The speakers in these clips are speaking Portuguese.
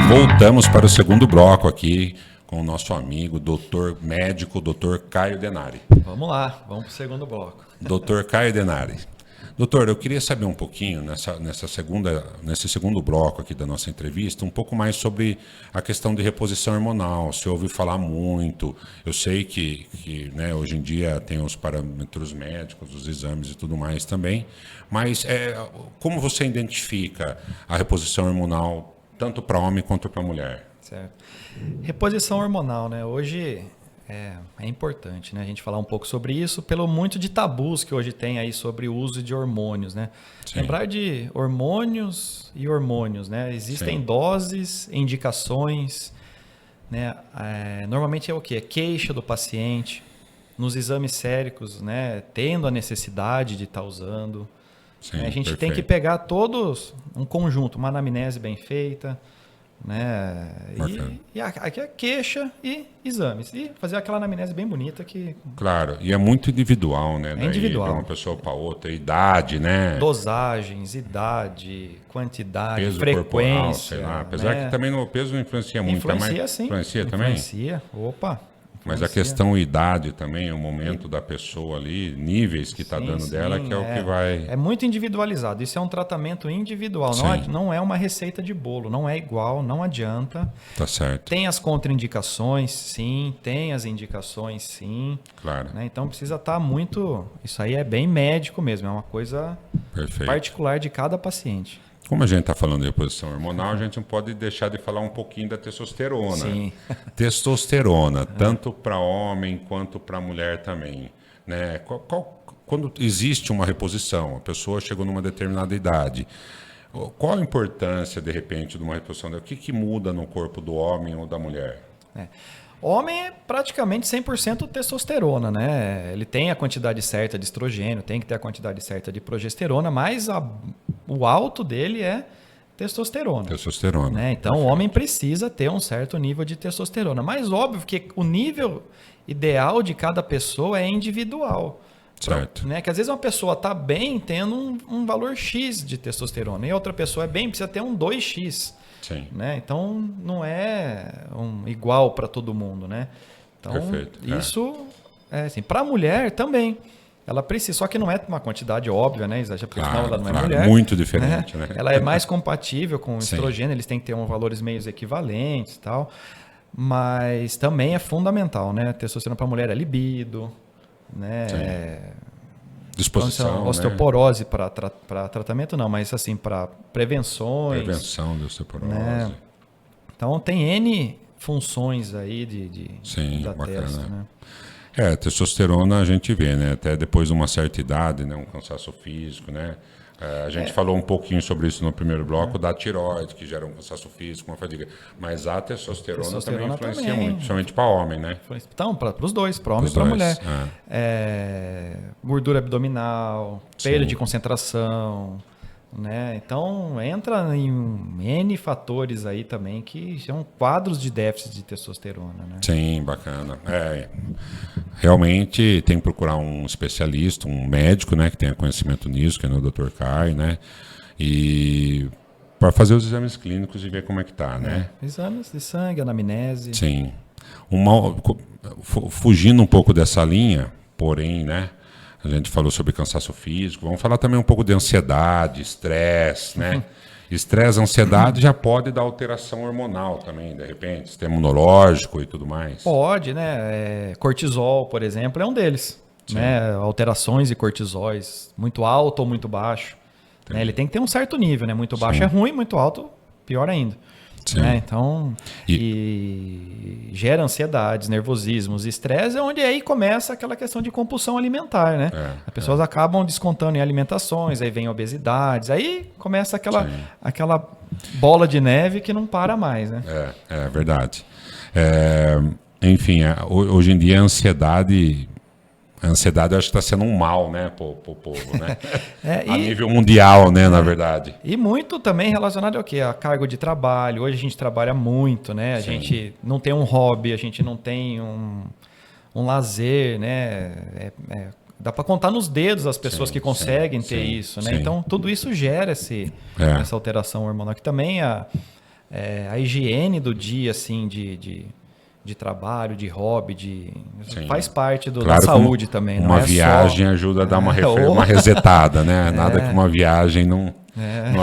Voltamos para o segundo bloco aqui com o nosso amigo, doutor médico, doutor Caio Denari. Vamos lá, vamos para o segundo bloco. Doutor Caio Denari. Doutor, eu queria saber um pouquinho, nesse segundo bloco aqui da nossa entrevista, um pouco mais sobre a questão de reposição hormonal. Se ouviu falar muito, eu sei que né, hoje em dia tem os parâmetros médicos, os exames e tudo mais também, mas como você identifica a reposição hormonal tanto para homem quanto para mulher? Certo. Reposição hormonal, né? Hoje é importante, né? A gente falar um pouco sobre isso, pelo muito de tabus que hoje tem aí sobre o uso de hormônios, né? Sim. Lembrar de hormônios e hormônios, né? Existem Sim. doses, indicações, né? Normalmente é o quê? É queixa do paciente, nos exames séricos, né? Tendo a necessidade de estar usando. Sim, a gente tem que pegar todos, um conjunto, uma anamnese bem feita, né? E aqui é queixa e exames. E fazer aquela anamnese bem bonita que... Claro, e é muito individual, né? É individual. De uma pessoa para outra, idade, né? Dosagens, idade, quantidade, peso frequência. Corporal, sei lá. Apesar que também o peso influencia muito. Influencia, sim. Influencia também? Influencia. Opa! Mas a questão idade também, o momento da pessoa ali, níveis que está dando dela, que é o que vai... É muito individualizado. Isso é um tratamento individual. Não é uma receita de bolo. Não é igual, não adianta. Tá certo. Tem as contraindicações, sim. Tem as indicações, sim. Claro. Né? Então precisa estar muito... Isso aí é bem médico mesmo. É uma coisa particular de cada paciente. Como a gente está falando de reposição hormonal, a gente não pode deixar de falar um pouquinho da testosterona. Sim. Testosterona, tanto para homem quanto para mulher também. Né? Quando existe uma reposição, a pessoa chegou numa determinada idade, qual a importância, de repente, de uma reposição? O que muda no corpo do homem ou da mulher? Homem é praticamente 100% testosterona, né? Ele tem a quantidade certa de estrogênio, tem que ter a quantidade certa de progesterona, mas o alto dele é testosterona. Testosterona. Né? Então, o homem precisa ter um certo nível de testosterona. Mas óbvio que o nível ideal de cada pessoa é individual. Certo. Né? Que às vezes uma pessoa está bem tendo um valor X de testosterona e outra pessoa é bem, precisa ter um 2X. Sim. Né? Então, não é igual para todo mundo. Né? Então, perfeito. Isso é assim. Para a mulher também. Ela precisa, só que não é uma quantidade óbvia, né, Isa? Porque senão ela não é mulher. Muito diferente, né? Ela é mais compatível com o estrogênio, eles têm que ter valores meio equivalentes e tal. Mas também é fundamental, né? Testosterona para a mulher é libido, né? Disposição, osteoporose para tratamento não, mas assim, para prevenções. Prevenção de osteoporose. Né? Então tem N funções aí da bacana. testa, né? Testosterona a gente vê, né? Até depois de uma certa idade, né? Um cansaço físico, né? A gente falou um pouquinho sobre isso no primeiro bloco, da tireoide, que gera um cansaço físico, uma fadiga. Mas a testosterona também influencia muito, principalmente para homem, né? Então, para os dois, para homem e para mulher. Gordura abdominal, perda de concentração, né? Então, entra em N fatores aí também que são quadros de déficit de testosterona, né? Sim, bacana. Realmente tem que procurar um especialista, um médico, né, que tenha conhecimento nisso, que é o Dr. Caio, né? E para fazer os exames clínicos e ver como é que tá, né? Exames de sangue, anamnese. Sim. Fugindo um pouco dessa linha, porém, né? A gente falou sobre cansaço físico, vamos falar também um pouco de ansiedade, estresse, né? Estresse, ansiedade já pode dar alteração hormonal também, de repente, sistema imunológico e tudo mais. Pode, né? Cortisol, por exemplo, é um deles. Né? Alterações de cortisóis, muito alto ou muito baixo. Né? Ele tem que ter um certo nível, né? Muito baixo é ruim, muito alto, pior ainda. Né? Então, e gera ansiedades, nervosismos, estresse, onde aí começa aquela questão de compulsão alimentar, né? As pessoas acabam descontando em alimentações, aí vem obesidades, aí começa aquela bola de neve que não para mais, né? É verdade. Enfim, hoje em dia a ansiedade eu acho que está sendo um mal, né, pro povo, né? A nível mundial, né, na verdade. E muito também relacionado ao quê? A cargo de trabalho. Hoje a gente trabalha muito, né? A gente não tem um hobby, a gente não tem um lazer, né? Dá para contar nos dedos as pessoas que conseguem ter isso, né? Então tudo isso gera essa alteração hormonal, que também a higiene do dia, assim, de trabalho, de hobby, faz parte da saúde também. Uma viagem ajuda a dar uma resetada, né? Nada que uma viagem não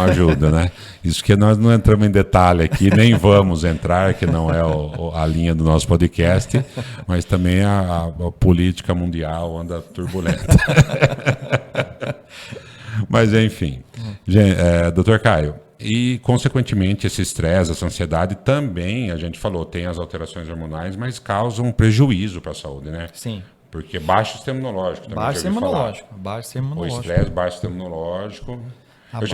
ajuda, né? Isso que nós não entramos em detalhe aqui, nem vamos entrar, que não é a linha do nosso podcast, mas também a política mundial anda turbulenta. Mas, enfim. Dr. Caio, e, consequentemente, esse estresse, essa ansiedade também, a gente falou, tem as alterações hormonais, mas causam um prejuízo para a saúde, né? Sim. Porque baixo sistema imunológico também. Baixo sistema imunológico. O estresse, baixo sistema imunológico.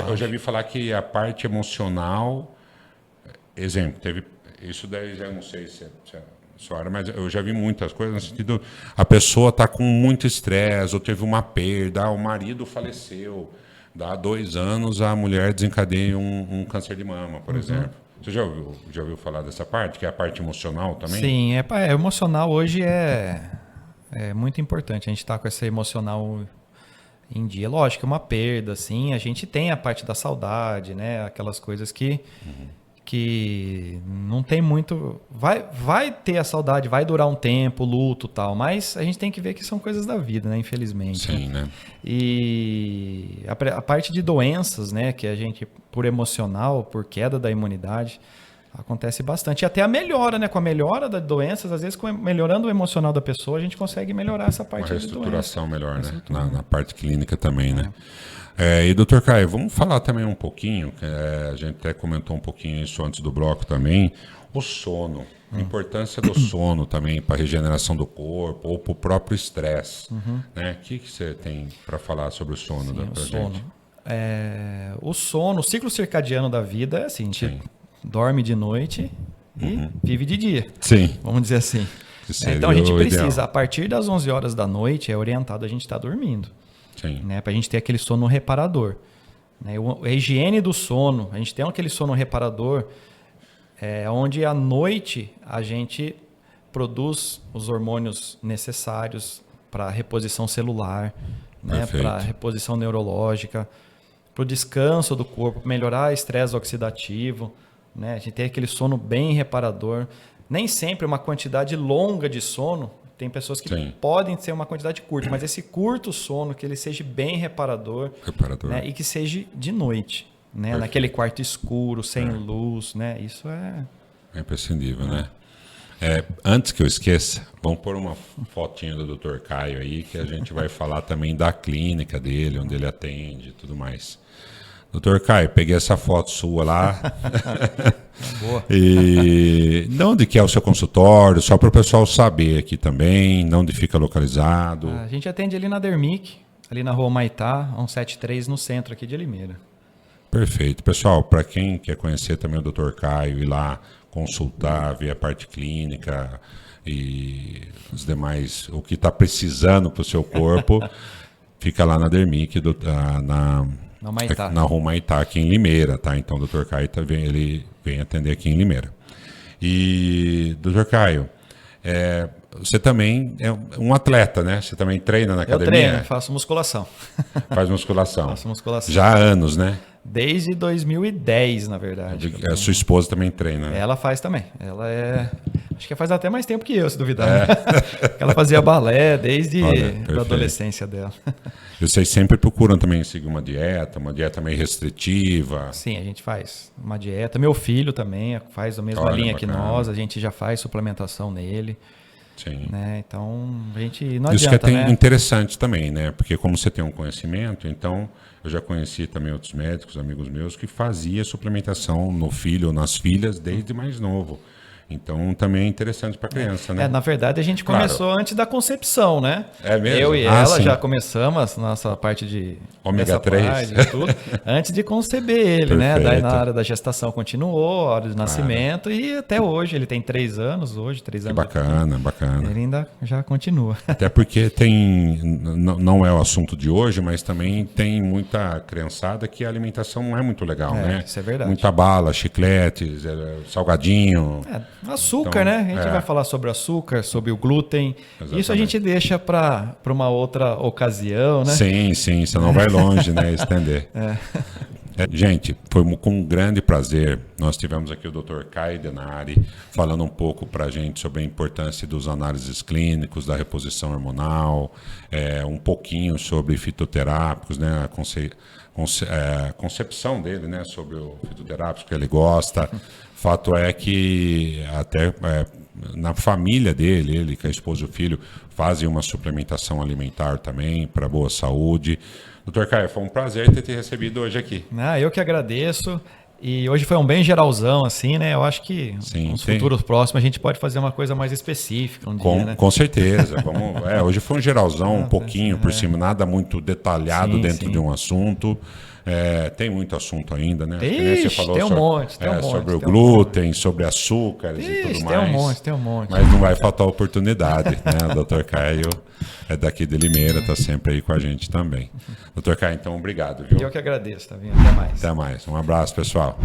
Eu já vi falar que a parte emocional, exemplo, teve isso daí, já não sei se é sua área, mas eu já vi muitas coisas no sentido, a pessoa está com muito estresse, ou teve uma perda, o marido faleceu, há 2 anos a mulher desencadeia um câncer de mama, por exemplo. Você já ouviu falar dessa parte, que é a parte emocional também? Sim, emocional hoje é muito importante, a gente está com esse emocional em dia. Lógico, uma perda, assim, a gente tem a parte da saudade, né? Aquelas coisas que não tem muito... Vai ter a saudade, vai durar um tempo, luto e tal, mas a gente tem que ver que são coisas da vida, né? Infelizmente. Sim, né? E a parte de doenças, né? Que a gente, por emocional, por queda da imunidade, acontece bastante. E até a melhora, né? Com a melhora das doenças, às vezes melhorando o emocional da pessoa, a gente consegue melhorar essa parte de doença. Uma reestruturação melhor, né? Na parte clínica também, né? E, doutor Caio, vamos falar também um pouquinho, a gente até comentou um pouquinho isso antes do bloco também, o sono, a importância do sono também para a regeneração do corpo ou para o próprio estresse. Né? O que você tem para falar sobre o sono da gente? O sono, o ciclo circadiano da vida é assim, a gente dorme de noite e vive de dia. Sim. Vamos dizer assim. Então a gente precisa, a partir das 11 horas da noite, é orientado a gente estar dormindo. Né, para a gente ter aquele sono reparador. Né, a higiene do sono, a gente tem aquele sono reparador, onde à noite a gente produz os hormônios necessários para a reposição celular, né, para a reposição neurológica, para o descanso do corpo, melhorar o estresse oxidativo. Né, a gente tem aquele sono bem reparador. Nem sempre uma quantidade longa de sono. Tem pessoas que podem ser uma quantidade curta, mas esse curto sono, que ele seja bem reparador. Né, e que seja de noite, né, naquele quarto escuro, sem luz, né, isso é imprescindível, né? Antes que eu esqueça, vamos pôr uma fotinha do Dr. Caio aí, que a gente vai falar também da clínica dele, onde ele atende e tudo mais. Dr. Caio, peguei essa foto sua lá. Boa. E de onde que é o seu consultório? Só para o pessoal saber aqui também, de onde fica localizado. A gente atende ali na Dermic, ali na Rua Maitá, 173, no centro aqui de Limeira. Perfeito. Pessoal, para quem quer conhecer também o Dr. Caio, ir lá consultar, ver a parte clínica e os demais, o que está precisando para o seu corpo, fica lá na Dermic, na Rua Maitá, aqui em Limeira, tá? Então o Dr. Caio ele vem atender aqui em Limeira. E, Dr. Caio, você também é um atleta, né? Você também treina na academia? Eu treino, faço musculação. Faz musculação. Faço musculação. Já há anos, né? Desde 2010, na verdade. A sua esposa também treina, né? Ela faz também. Ela acho que faz até mais tempo que eu, se duvidar. Né? Ela fazia balé desde a adolescência dela. E vocês sempre procuram também seguir uma dieta meio restritiva? Sim, a gente faz uma dieta. Meu filho também faz a mesma linha que nós. A gente já faz suplementação nele. Sim. Né? Então, a gente não isso adianta, que é interessante também, né? Porque como você tem um conhecimento, então eu já conheci também outros médicos, amigos meus, que fazia suplementação no filho ou nas filhas desde mais novo. Então também é interessante para a criança, né? Na verdade, a gente começou antes da concepção, né? É mesmo? Eu e ela já começamos nossa parte de ômega 3 e tudo, antes de conceber ele, né? Daí na hora da gestação continuou, a hora do nascimento e até hoje, ele tem 3 anos hoje, 3 anos. Bacana. Ele ainda já continua. Até porque não é o assunto de hoje, mas também tem muita criançada que a alimentação não é muito legal, né? Isso é verdade. Muita bala, chicletes, salgadinho. Açúcar, então, né? A gente vai falar sobre açúcar, sobre o glúten. Exatamente. Isso a gente deixa para uma outra ocasião, né? Sim, você não vai longe, né? Estender. Gente, foi com um grande prazer. Nós tivemos aqui o Dr. Caio Denari falando um pouco para a gente sobre a importância dos análises clínicos, da reposição hormonal, um pouquinho sobre fitoterápicos, né, a concepção dele, né, sobre o fitoterápico que ele gosta. Fato é que até na família dele, ele com a esposa e o filho fazem uma suplementação alimentar também para boa saúde. Doutor Caio, foi um prazer ter te recebido hoje aqui. Eu que agradeço. E hoje foi um bem geralzão, assim, né? Eu acho que nos futuros próximos a gente pode fazer uma coisa mais específica dia, né? Com certeza. Hoje foi um geralzão, um pouquinho por cima, nada muito detalhado dentro de um assunto. Tem muito assunto ainda, né? Ixi, você falou tem um monte. Sobre o glúten, sobre açúcares e tudo mais. Tem um monte. Mas não vai faltar oportunidade, né? O Dr. Caio é daqui de Limeira, está sempre aí com a gente também. Dr. Caio, então, obrigado, viu? Eu que agradeço, tá vendo? Até mais. Até mais. Um abraço, pessoal.